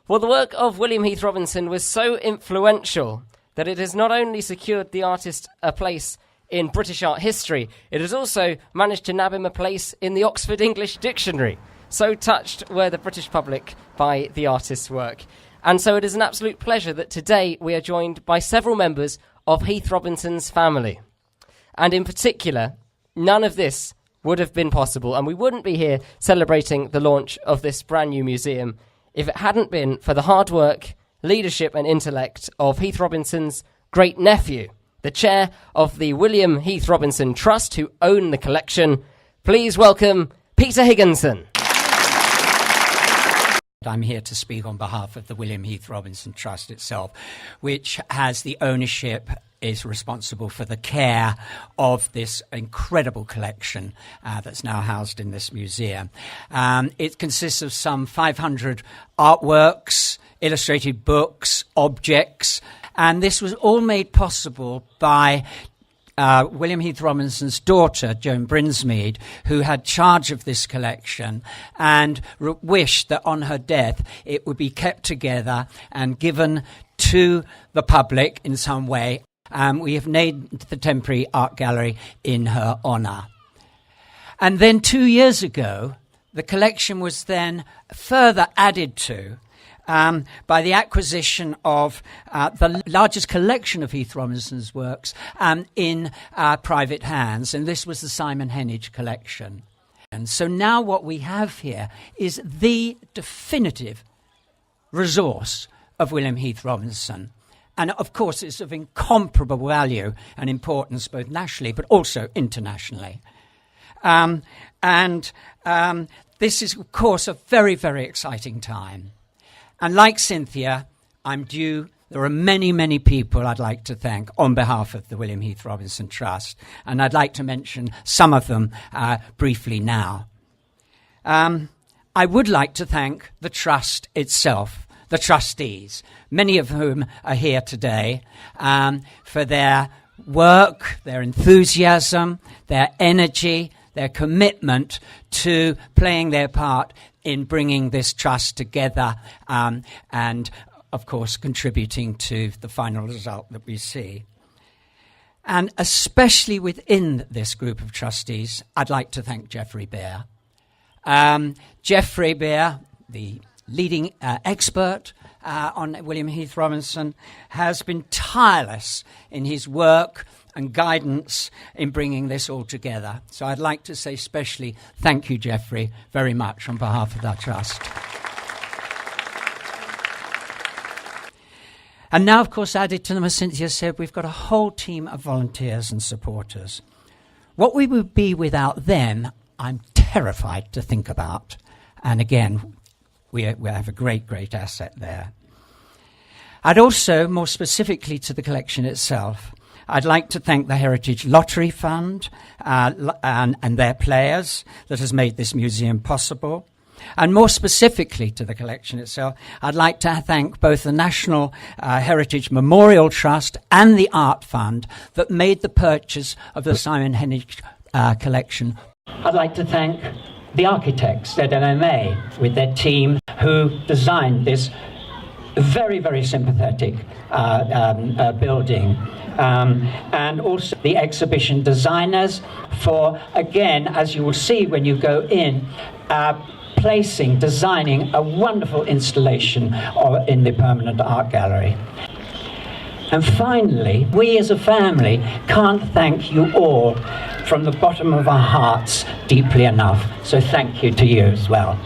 Well, the work of William Heath Robinson was so influential that it has not only secured the artist a place in British art history, it has also managed to nab him a place in the Oxford English Dictionary. So touched were the British public by the artist's work. And so it is an absolute pleasure that today we are joined by several members of Heath Robinson's family. And in particular, none of this would have been possible, and we wouldn't be here celebrating the launch of this brand new museum if it hadn't been for the hard work, leadership and intellect of Heath Robinson's great nephew, the chair of the William Heath Robinson Trust, who own the collection. Please welcome Peter Higginson. I'm here to speak on behalf of the William Heath Robinson Trust itself, which has the ownership, is responsible for the care of this incredible collection that's now housed in this museum. It consists of some 500 artworks, illustrated books, objects, and this was all made possible by William Heath Robinson's daughter, Joan Brinsmead, who had charge of this collection and wished that on her death it would be kept together and given to the public in some way. We have named the temporary art gallery in her honour. And then 2 years ago, the collection was then further added to by the acquisition of the largest collection of Heath Robinson's works in private hands, and this was the Simon Henage collection. And so now what we have here is the definitive resource of William Heath Robinson. And of course it's of incomparable value and importance both nationally but also internationally. This is of course a very, very exciting time. And like Cynthia, there are many, many people I'd like to thank on behalf of the William Heath Robinson Trust, and I'd like to mention some of them briefly now. I would like to thank the Trust itself, the trustees, many of whom are here today, for their work, their enthusiasm, their energy, their commitment to playing their part in bringing this trust together and, of course, contributing to the final result that we see. And especially within this group of trustees, I'd like to thank Geoffrey Beer. Geoffrey Beer, the leading expert on William Heath Robinson, has been tireless in his work and guidance in bringing this all together. So I'd like to say especially thank you, Geoffrey, very much on behalf of our trust. And now, of course, added to them, as Cynthia said, we've got a whole team of volunteers and supporters. What we would be without them, I'm terrified to think about. And again, we have a great, great asset there. I'd also, more specifically to the collection itself, I'd like to thank the Heritage Lottery Fund and their players that has made this museum possible. And more specifically to the collection itself, I'd like to thank both the National Heritage Memorial Trust and the Art Fund that made the purchase of the Simon Henage collection. I'd like to thank the architects at MMA with their team who designed this very, very sympathetic building. And also the exhibition designers for, again, as you will see when you go in, designing a wonderful installation in the permanent art gallery. And finally, we as a family can't thank you all from the bottom of our hearts deeply enough. So thank you to you as well.